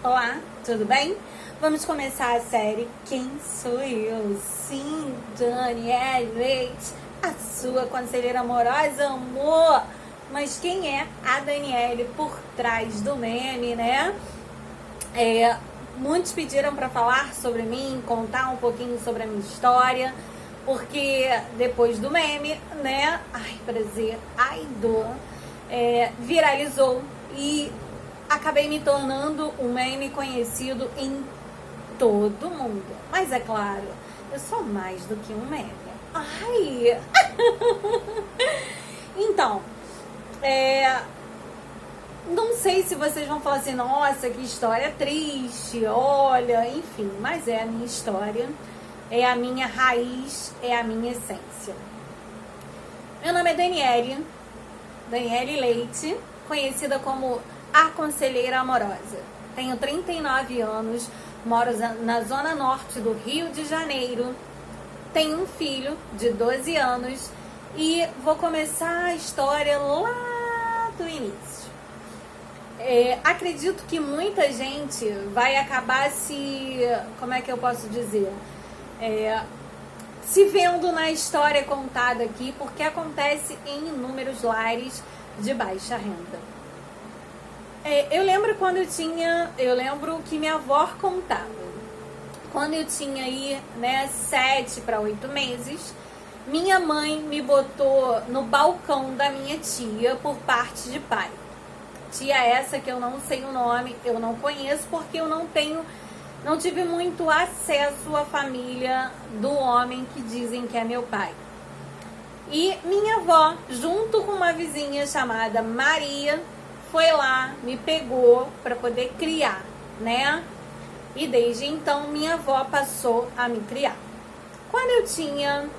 Olá, tudo bem? Vamos começar a série Quem Sou Eu? Sim, Danielle Leite, a sua conselheira amorosa, amor! Mas quem é a Danielle por trás do meme, né? Muitos pediram para falar sobre mim, contar um pouquinho sobre a minha história, porque depois do meme, né? Ai, prazer, ai, dor, viralizou e acabei me tornando um meme conhecido em todo mundo. Mas é claro, eu sou mais do que um meme. Ai! Então, não sei se vocês vão falar assim, nossa, que história triste, olha, enfim, mas é a minha história, é a minha raiz, é a minha essência. Meu nome é Danielle Leite, conhecida como a conselheira amorosa. Tenho 39 anos, moro na zona norte do Rio de Janeiro, tenho um filho de 12 anos e vou começar a história lá do início. Acredito que muita gente vai acabar como é que eu posso dizer? Se vendo na história contada aqui, porque acontece em inúmeros lares de baixa renda. Eu lembro que minha avó contava. Quando eu tinha aí, 7 para 8 meses, minha mãe me botou no balcão da minha tia por parte de pai. Tia essa que eu não sei o nome, eu não conheço porque eu não tive muito acesso à família do homem que dizem que é meu pai. E minha avó, junto com uma vizinha chamada Maria, foi lá, me pegou para poder criar, né? E desde então minha avó passou a me criar. Quando eu tinha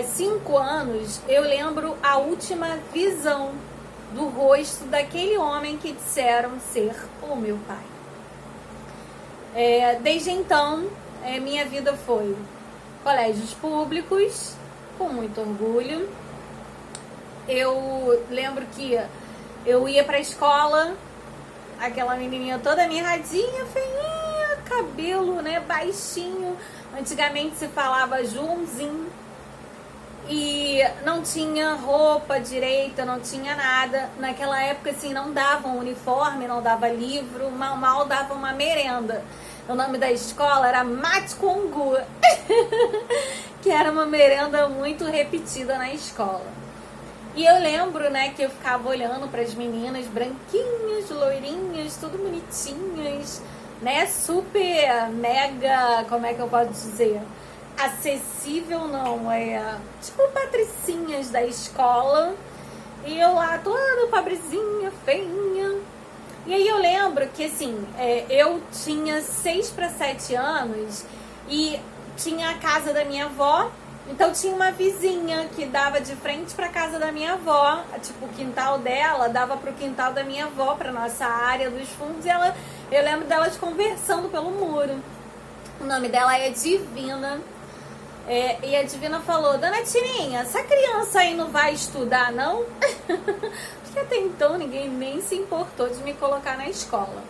5 anos, eu lembro a última visão do rosto daquele homem que disseram ser o meu pai. Desde então, minha vida foi colégios públicos, com muito orgulho. Eu lembro que eu ia pra escola, aquela menininha toda mirradinha, feinha, cabelo, baixinho. Antigamente se falava Joãozinho. E não tinha roupa direita, não tinha nada. Naquela época, assim, não dava um uniforme, não dava livro, mal dava uma merenda. O nome da escola era Mate com Angu, que era uma merenda muito repetida na escola. E eu lembro, que eu ficava olhando para as meninas branquinhas, loirinhas, tudo bonitinhas, super, mega, como é que eu posso dizer? Acessível não, tipo patricinhas da escola, e eu lá toda pobrezinha, feinha. E aí eu lembro que assim, eu tinha 6 para 7 anos e tinha a casa da minha avó, então tinha uma vizinha que dava de frente para casa da minha avó, tipo o quintal dela dava pro quintal da minha avó, pra nossa área dos fundos, e eu lembro delas conversando pelo muro. O nome dela é Divina. E a Divina falou, Dona Tirinha, essa criança aí não vai estudar, não? Porque até então ninguém nem se importou de me colocar na escola.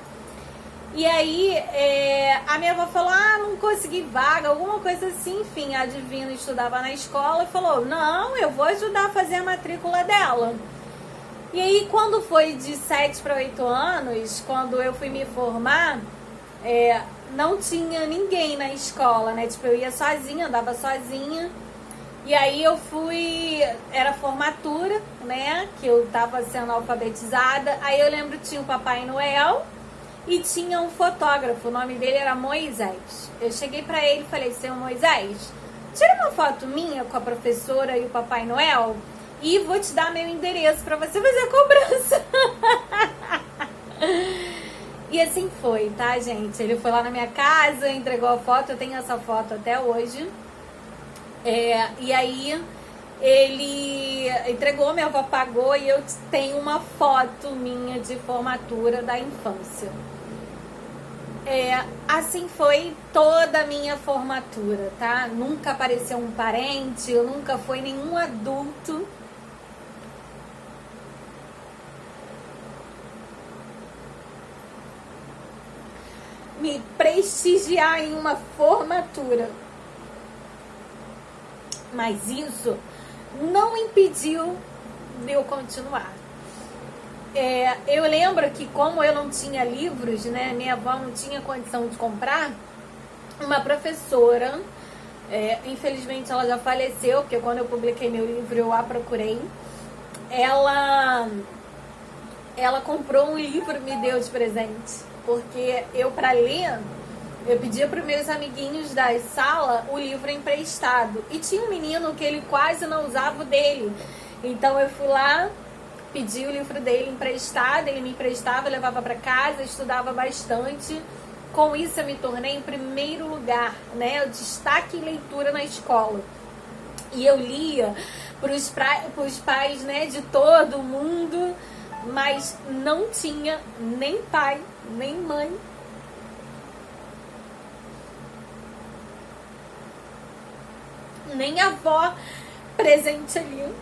E aí a minha avó falou, não consegui vaga, alguma coisa assim. Enfim, a Divina estudava na escola e falou, não, eu vou ajudar a fazer a matrícula dela. E aí quando foi de 7 para 8 anos, quando eu fui me formar, não tinha ninguém na escola, Tipo, eu ia sozinha, andava sozinha. E aí eu fui, era formatura, que eu tava sendo alfabetizada. Aí eu lembro que tinha o Papai Noel e tinha um fotógrafo, o nome dele era Moisés. Eu cheguei pra ele e falei, seu Moisés, tira uma foto minha com a professora e o Papai Noel e vou te dar meu endereço pra você fazer a cobrança. E assim foi, tá, gente? Ele foi lá na minha casa, entregou a foto, eu tenho essa foto até hoje. E aí ele entregou, minha avó pagou e eu tenho uma foto minha de formatura da infância. Assim foi toda a minha formatura, tá? Nunca apareceu um parente, nunca foi nenhum adulto. me prestigiar em uma formatura. Mas isso não impediu de eu continuar. Eu lembro que, como eu não tinha livros, né, minha avó não tinha condição de comprar, uma professora, infelizmente ela já faleceu, porque quando eu publiquei meu livro eu a procurei, ela comprou um livro e me deu de presente, porque eu, para ler, eu pedia para os meus amiguinhos da sala o livro emprestado, e tinha um menino que ele quase não usava o dele, então eu fui lá, pedi o livro dele emprestado, ele me emprestava, eu levava para casa, estudava bastante. Com isso eu me tornei em primeiro lugar, né, o destaque em leitura na escola. E eu lia para os pais, né, de todo mundo, mas não tinha nem pai, nem mãe. Nem avó presente ali.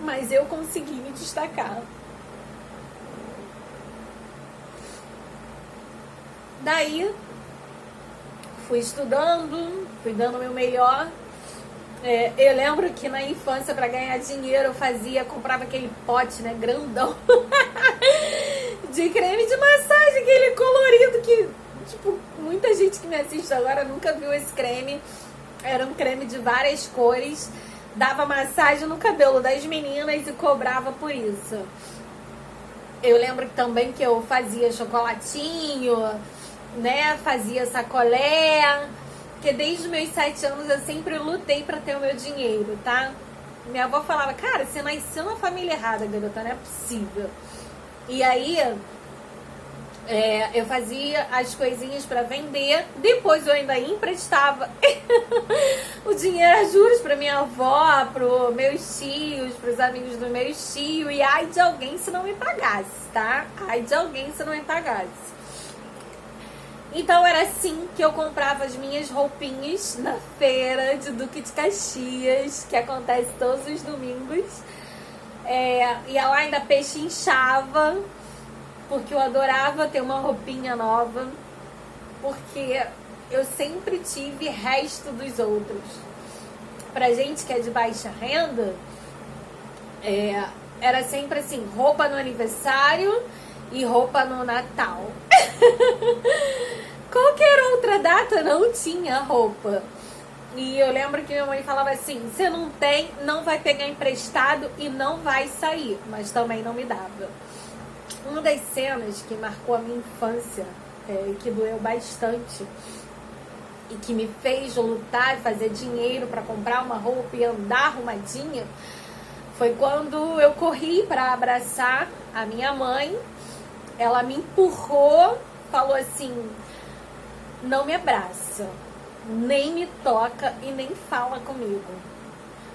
Mas eu consegui me destacar. Daí, fui estudando, fui dando o meu melhor. Eu lembro que na infância, para ganhar dinheiro, eu comprava aquele pote, né, grandão, de creme de massagem, aquele colorido que, tipo, muita gente que me assiste agora nunca viu esse creme. Era um creme de várias cores. Dava massagem no cabelo das meninas e cobrava por isso. Eu lembro também que eu fazia chocolatinho, né? Fazia sacolé. Porque desde os meus 7 anos eu sempre lutei pra ter o meu dinheiro, tá? Minha avó falava, cara, você nasceu na família errada, garota, não é possível. E aí, eu fazia as coisinhas pra vender, depois eu ainda emprestava o dinheiro a juros pra minha avó, pros meus tios, pros amigos dos meus tios, e ai de alguém se não me pagasse, tá? Ai de alguém se não me pagasse. Então era assim que eu comprava as minhas roupinhas na feira de Duque de Caxias, que acontece todos os domingos. E ela ainda pechinchava, porque eu adorava ter uma roupinha nova, porque eu sempre tive resto dos outros. Pra gente que é de baixa renda, era sempre assim, roupa no aniversário e roupa no Natal. Qualquer outra data não tinha roupa. E eu lembro que minha mãe falava assim, você não tem, não vai pegar emprestado e não vai sair. Mas também não me dava. Uma das cenas que marcou a minha infância, que doeu bastante, e que me fez lutar e fazer dinheiro para comprar uma roupa e andar arrumadinha, foi quando eu corri para abraçar a minha mãe. Ela me empurrou, falou assim, não me abraça, nem me toca e nem fala comigo.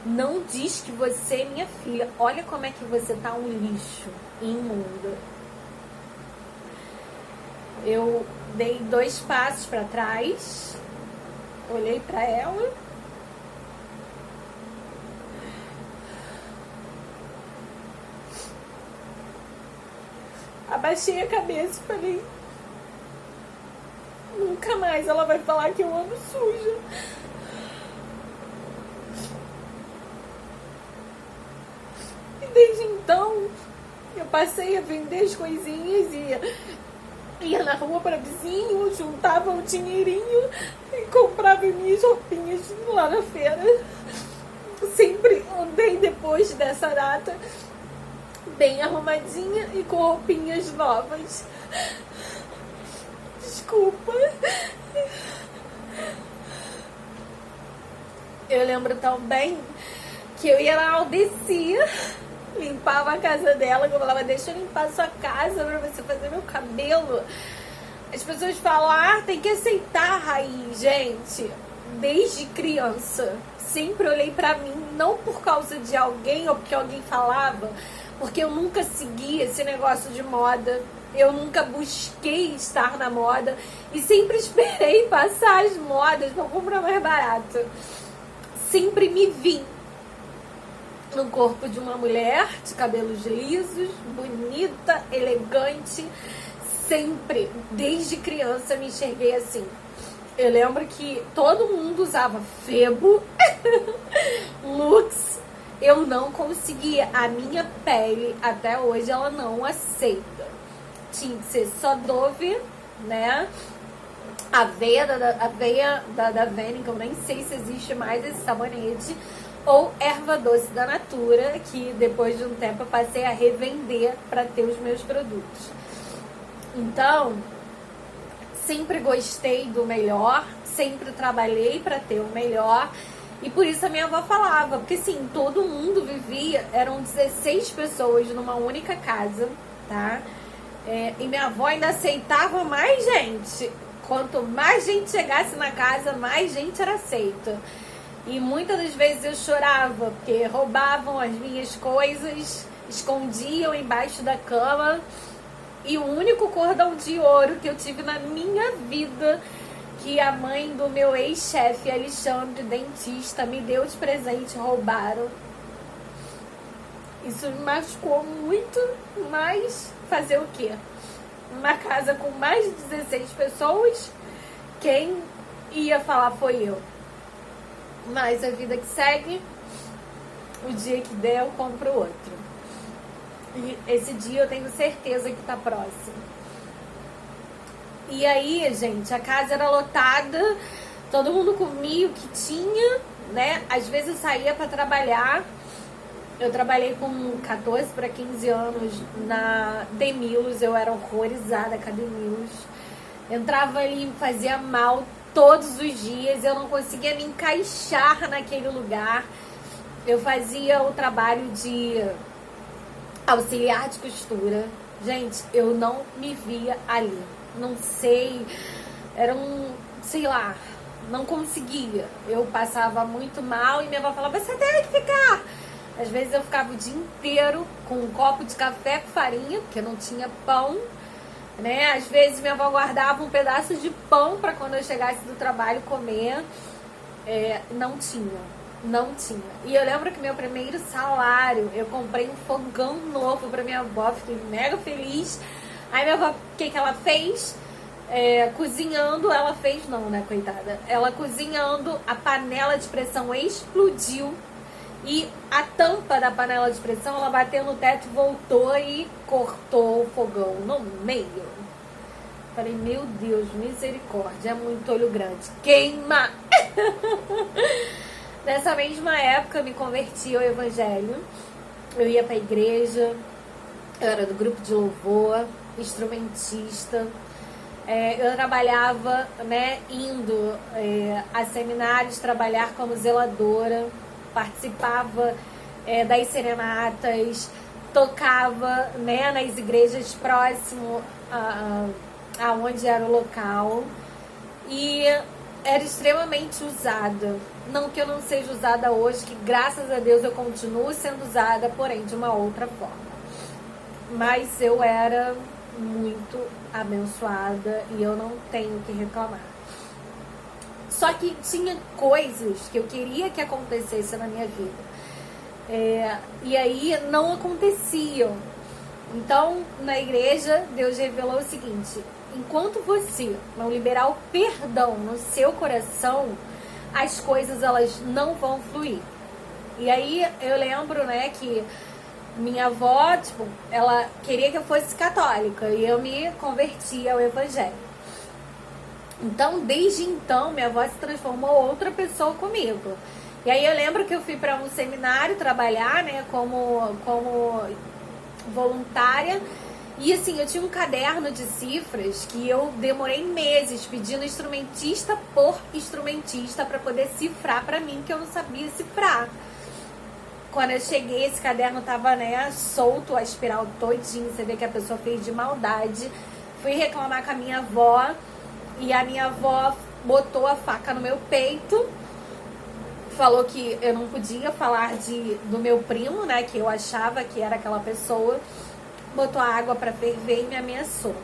Não diz que você é minha filha. Olha como é que você tá um lixo imundo. Eu dei 2 passos para trás, olhei para ela, abaixei a cabeça e falei, nunca mais ela vai falar que eu ando suja. E desde então, eu passei a vender as coisinhas e ia na rua para vizinho, juntava um dinheirinho e comprava minhas roupinhas lá na feira. Sempre andei depois dessa data bem arrumadinha e com roupinhas novas. Desculpa. Eu lembro tão bem que eu ia na Aldecia, limpava a casa dela, que eu falava, deixa eu limpar a sua casa pra você fazer meu cabelo. As pessoas falam, tem que aceitar a raiz. Gente, desde criança, sempre olhei pra mim, não por causa de alguém ou porque alguém falava, porque eu nunca segui esse negócio de moda. Eu nunca busquei estar na moda e sempre esperei passar as modas para comprar mais barato. Sempre me vi no corpo de uma mulher de cabelos lisos, bonita, elegante, sempre, desde criança, me enxerguei assim. Eu lembro que todo mundo usava Febo, Lux. Eu não conseguia. A minha pele, até hoje, ela não aceita. Tinha que ser só Dove, né? Aveia da Vene, que eu nem sei se existe mais esse sabonete. Ou erva doce da Natura, que depois de um tempo eu passei a revender para ter os meus produtos. Então, sempre gostei do melhor, sempre trabalhei para ter o melhor. E por isso a minha avó falava, porque assim, todo mundo vivia, eram 16 pessoas numa única casa, tá? E minha avó ainda aceitava mais gente. Quanto mais gente chegasse na casa, mais gente era aceita. E muitas das vezes eu chorava, porque roubavam as minhas coisas, escondiam embaixo da cama. E o único cordão de ouro que eu tive na minha vida, que a mãe do meu ex-chefe, Alexandre, dentista, me deu de presente, roubaram. Isso me machucou muito, mas fazer o quê? Uma casa com mais de 16 pessoas, quem ia falar foi eu. Mas a vida que segue, o dia que der eu compro outro. E esse dia eu tenho certeza que tá próximo. E aí, gente, a casa era lotada, todo mundo comia o que tinha, né? Às vezes eu saía pra trabalhar. Eu trabalhei com 14 para 15 anos na Demilos, eu era horrorizada com a Demilos. Entrava ali e fazia mal todos os dias, eu não conseguia me encaixar naquele lugar. Eu fazia o trabalho de auxiliar de costura. Gente, eu não me via ali. Não sei, era sei lá, não conseguia. Eu passava muito mal e minha avó falava, você tem que ficar. Às vezes eu ficava o dia inteiro com um copo de café com farinha, porque não tinha pão, né? Às vezes minha avó guardava um pedaço de pão para quando eu chegasse do trabalho comer. Não tinha. E eu lembro que meu primeiro salário, eu comprei um fogão novo para minha avó, fiquei mega feliz. Aí minha avó, o que ela fez? Cozinhando, ela fez não, né, coitada? Ela cozinhando, a panela de pressão explodiu. E a tampa da panela de pressão, ela bateu no teto, voltou e cortou o fogão no meio. Falei, meu Deus, misericórdia, é muito olho grande. Queima! Nessa mesma época, eu me converti ao evangelho. Eu ia pra igreja, eu era do grupo de louvor, instrumentista. Eu trabalhava, né, indo a seminários, trabalhar como zeladora. Participava das serenatas, tocava, né, nas igrejas próximo aonde era o local, e era extremamente usada. Não que eu não seja usada hoje, que graças a Deus eu continuo sendo usada, porém de uma outra forma. Mas eu era muito abençoada e eu não tenho que reclamar. Só que tinha coisas que eu queria que acontecesse na minha vida. E aí não aconteciam. Então, na igreja, Deus revelou o seguinte: enquanto você não liberar o perdão no seu coração, as coisas elas não vão fluir. E aí eu lembro, né, que minha avó, tipo, ela queria que eu fosse católica e eu me converti ao evangelho. Então, desde então, minha avó se transformou outra pessoa comigo. E aí eu lembro que eu fui para um seminário trabalhar, né, como voluntária. E assim, eu tinha um caderno de cifras que eu demorei meses pedindo instrumentista por instrumentista para poder cifrar para mim, que eu não sabia cifrar. Quando eu cheguei, esse caderno tava, né, solto, a espiral todinho. Você vê que a pessoa fez de maldade. Fui reclamar com a minha avó. E a minha avó botou a faca no meu peito, falou que eu não podia falar do meu primo, né, que eu achava que era aquela pessoa, botou a água para ferver e me ameaçou.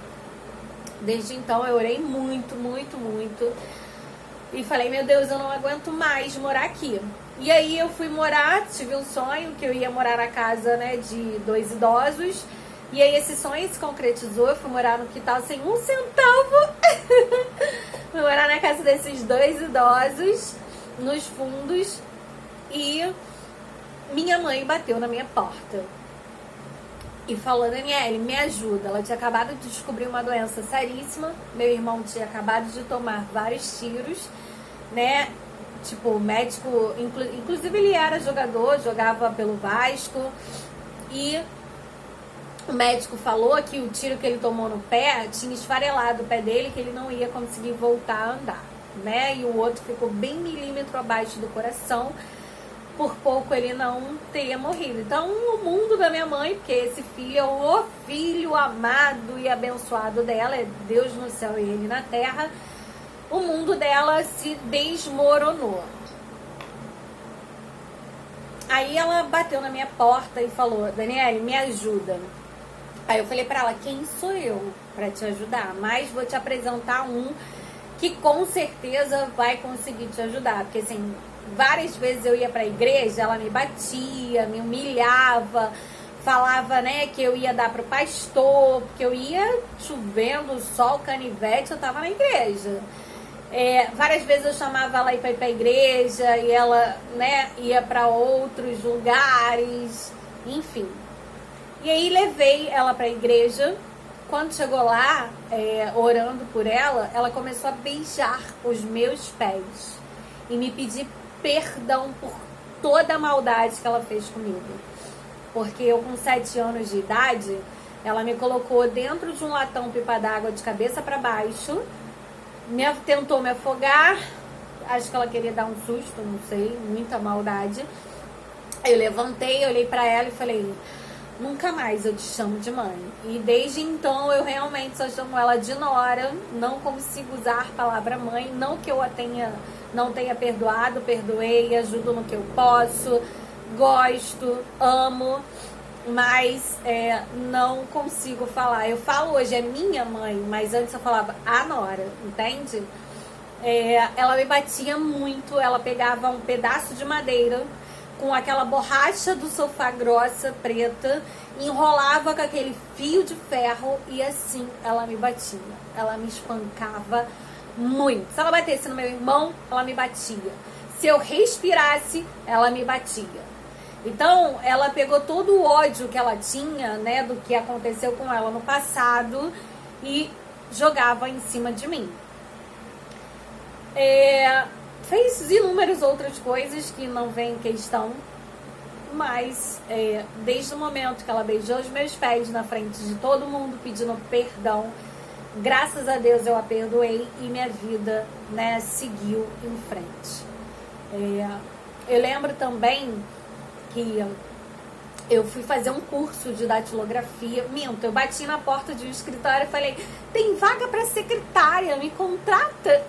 Desde então eu orei muito, muito, muito e falei, meu Deus, eu não aguento mais morar aqui. E aí eu fui morar, tive um sonho que eu ia morar na casa, né, de 2 idosos. E aí esse sonho se concretizou, eu fui morar no quintal sem um centavo. Fui morar na casa desses 2 idosos, nos fundos, e minha mãe bateu na minha porta e falou: Daniele, me ajuda. Ela tinha acabado de descobrir uma doença seríssima, meu irmão tinha acabado de tomar vários tiros, né? Tipo, o médico, inclusive ele era jogador, jogava pelo Vasco, e o médico falou que o tiro que ele tomou no pé tinha esfarelado o pé dele, que ele não ia conseguir voltar a andar, né? E o outro ficou bem milímetro abaixo do coração, por pouco ele não teria morrido. Então o mundo da minha mãe, porque esse filho é o filho amado e abençoado dela, é Deus no céu e ele na terra, o mundo dela se desmoronou. Aí ela bateu na minha porta e falou: Daniele, me ajuda. Aí eu falei pra ela: quem sou eu pra te ajudar? Mas vou te apresentar um que com certeza vai conseguir te ajudar. Porque assim, várias vezes eu ia pra igreja, ela me batia, me humilhava, falava, né, que eu ia dar pro pastor, porque eu ia chovendo, sol, canivete, eu tava na igreja. Várias vezes eu chamava ela pra ir pra igreja e ela, né, ia pra outros lugares, enfim. E aí levei ela pra igreja. Quando chegou lá, orando por ela, ela começou a beijar os meus pés e me pedir perdão por toda a maldade que ela fez comigo. Porque eu, com 7 anos de idade, ela me colocou dentro de um latão pipa d'água de cabeça para baixo, tentou me afogar, acho que ela queria dar um susto, não sei, muita maldade. Eu levantei, olhei para ela e falei: nunca mais eu te chamo de mãe. E desde então eu realmente só chamo ela de nora, não consigo usar a palavra mãe, não que eu não tenha perdoado, perdoei, ajudo no que eu posso, gosto, amo, mas não consigo falar. Eu falo hoje é minha mãe, mas antes eu falava a nora, entende? Ela me batia muito, ela pegava um pedaço de madeira com aquela borracha do sofá grossa, preta, enrolava com aquele fio de ferro e assim ela me batia. Ela me espancava muito. Se ela batesse no meu irmão, ela me batia. Se eu respirasse, ela me batia. Então, ela pegou todo o ódio que ela tinha, né, do que aconteceu com ela no passado e jogava em cima de mim. Fez inúmeras outras coisas que não vem em questão, mas desde o momento que ela beijou os meus pés na frente de todo mundo pedindo perdão, graças a Deus eu a perdoei e minha vida, né, seguiu em frente. Eu lembro também que eu fui fazer um curso de datilografia. Eu bati na porta de um escritório e falei: tem vaga para secretária, me contrata?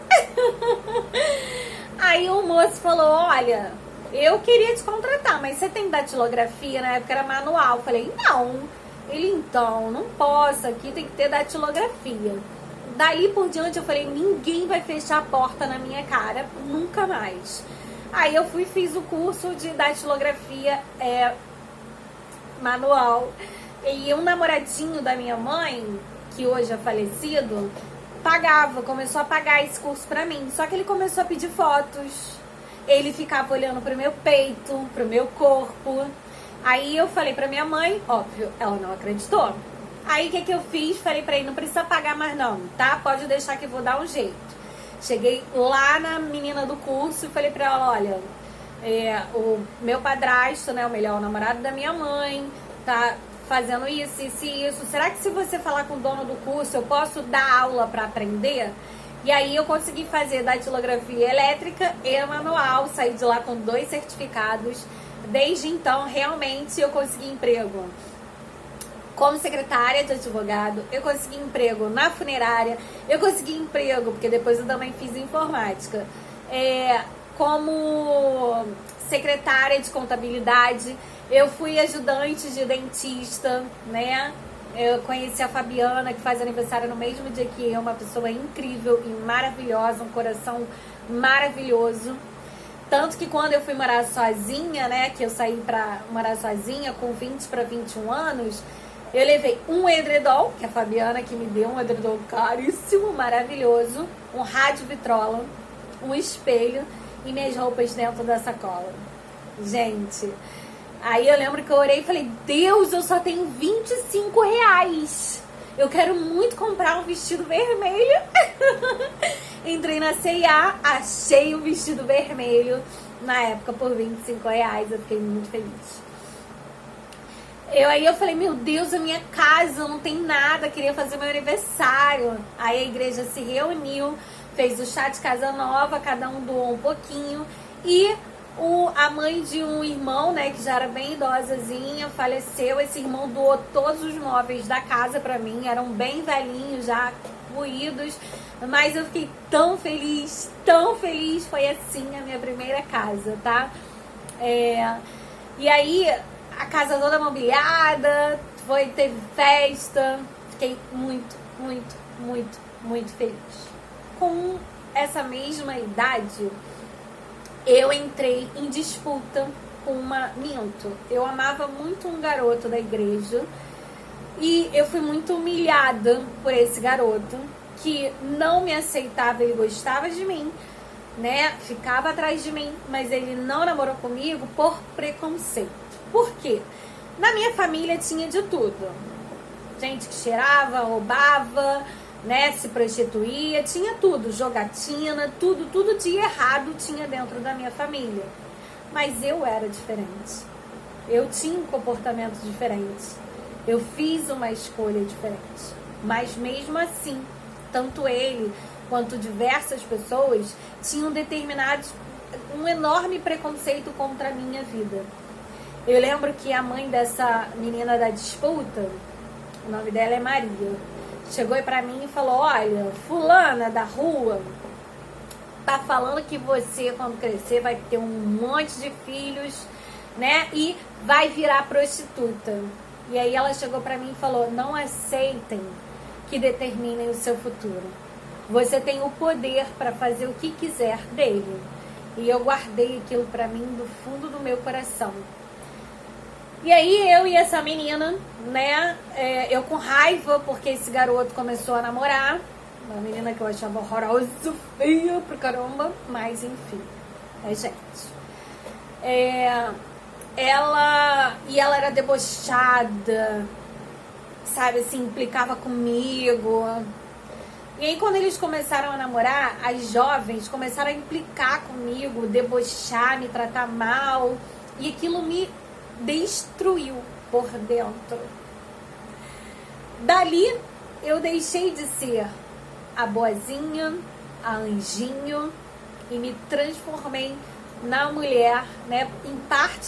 Aí o moço falou: olha, eu queria te contratar, mas você tem datilografia? Na época era manual. Eu falei: não. Ele: então, não posso, aqui tem que ter datilografia. Dali por diante eu falei: ninguém vai fechar a porta na minha cara, nunca mais. Aí eu fiz o curso de datilografia manual. E um namoradinho da minha mãe, que hoje é falecido, começou a pagar esse curso pra mim. Só que ele começou a pedir fotos. Ele ficava olhando pro meu peito, pro meu corpo. Aí eu falei pra minha mãe, óbvio, ela não acreditou. Aí o que eu fiz? Falei pra ele: não precisa pagar mais não, tá? Pode deixar que eu vou dar um jeito. Cheguei lá na menina do curso e falei pra ela: olha, o meu padrasto, né, o melhor namorado da minha mãe, tá fazendo isso, isso e isso. Será que se você falar com o dono do curso, eu posso dar aula pra aprender? E aí eu consegui fazer datilografia elétrica e manual, saí de lá com 2 certificados. Desde então, realmente, eu consegui emprego como secretária de advogado, eu consegui emprego na funerária, eu consegui emprego, porque depois eu também fiz informática, como secretária de contabilidade, eu fui ajudante de dentista, né? Eu conheci a Fabiana, que faz aniversário no mesmo dia que eu, uma pessoa incrível e maravilhosa, um coração maravilhoso. Tanto que quando eu fui morar sozinha, né, que eu saí pra morar sozinha com 20 para 21 anos, Eu levei um edredom, que a Fabiana que me deu, um edredom caríssimo, maravilhoso, um rádio vitrola, um espelho e minhas roupas dentro da sacola. Gente, aí eu lembro que eu orei e falei, Deus, eu só tenho R$25. Eu quero muito comprar um vestido vermelho. Entrei na C&A, achei o vestido vermelho na época por R$25. Eu fiquei muito feliz. Aí eu falei, meu Deus, a minha casa não tem nada, queria fazer meu aniversário. Aí a igreja se reuniu, fez o chá de casa nova, cada um doou um pouquinho. E a mãe de um irmão, né, que já era bem idosazinha, faleceu. Esse irmão doou todos os móveis da casa pra mim, eram bem velhinhos, já ruídos. Mas eu fiquei tão feliz, foi assim a minha primeira casa, tá? E aí, a casa toda mobiliada, teve festa, fiquei muito feliz. Com essa mesma idade, eu entrei em disputa com eu amava muito um garoto da igreja e eu fui muito humilhada por esse garoto que não me aceitava, ele gostava de mim, né? Ficava atrás de mim, mas ele não namorou comigo por preconceito. Por quê? Na minha família tinha de tudo. Gente que cheirava, roubava, né, se prostituía, tinha tudo, jogatina, tudo de errado tinha dentro da minha família. Mas eu era diferente. Eu tinha um comportamento diferente. Eu fiz uma escolha diferente. Mas mesmo assim, tanto ele quanto diversas pessoas tinham um enorme preconceito contra a minha vida. Eu lembro que a mãe dessa menina da disputa, o nome dela é Maria, chegou pra mim e falou, olha, fulana da rua tá falando que você, quando crescer, vai ter um monte de filhos, né, e vai virar prostituta. E aí ela chegou pra mim e falou, não aceitem que determinem o seu futuro. Você tem o poder para fazer o que quiser dele. E eu guardei aquilo pra mim do fundo do meu coração. E aí eu e essa menina, né, eu com raiva porque esse garoto começou a namorar, uma menina que eu achava horrorosa, feia pra caramba, mas enfim, gente. Ela era debochada, sabe, assim, implicava comigo. E aí quando eles começaram a namorar, as jovens começaram a implicar comigo, debochar, me tratar mal, e aquilo me destruiu por dentro. Dali eu deixei de ser a boazinha, a anjinho, e me transformei na mulher, né, em parte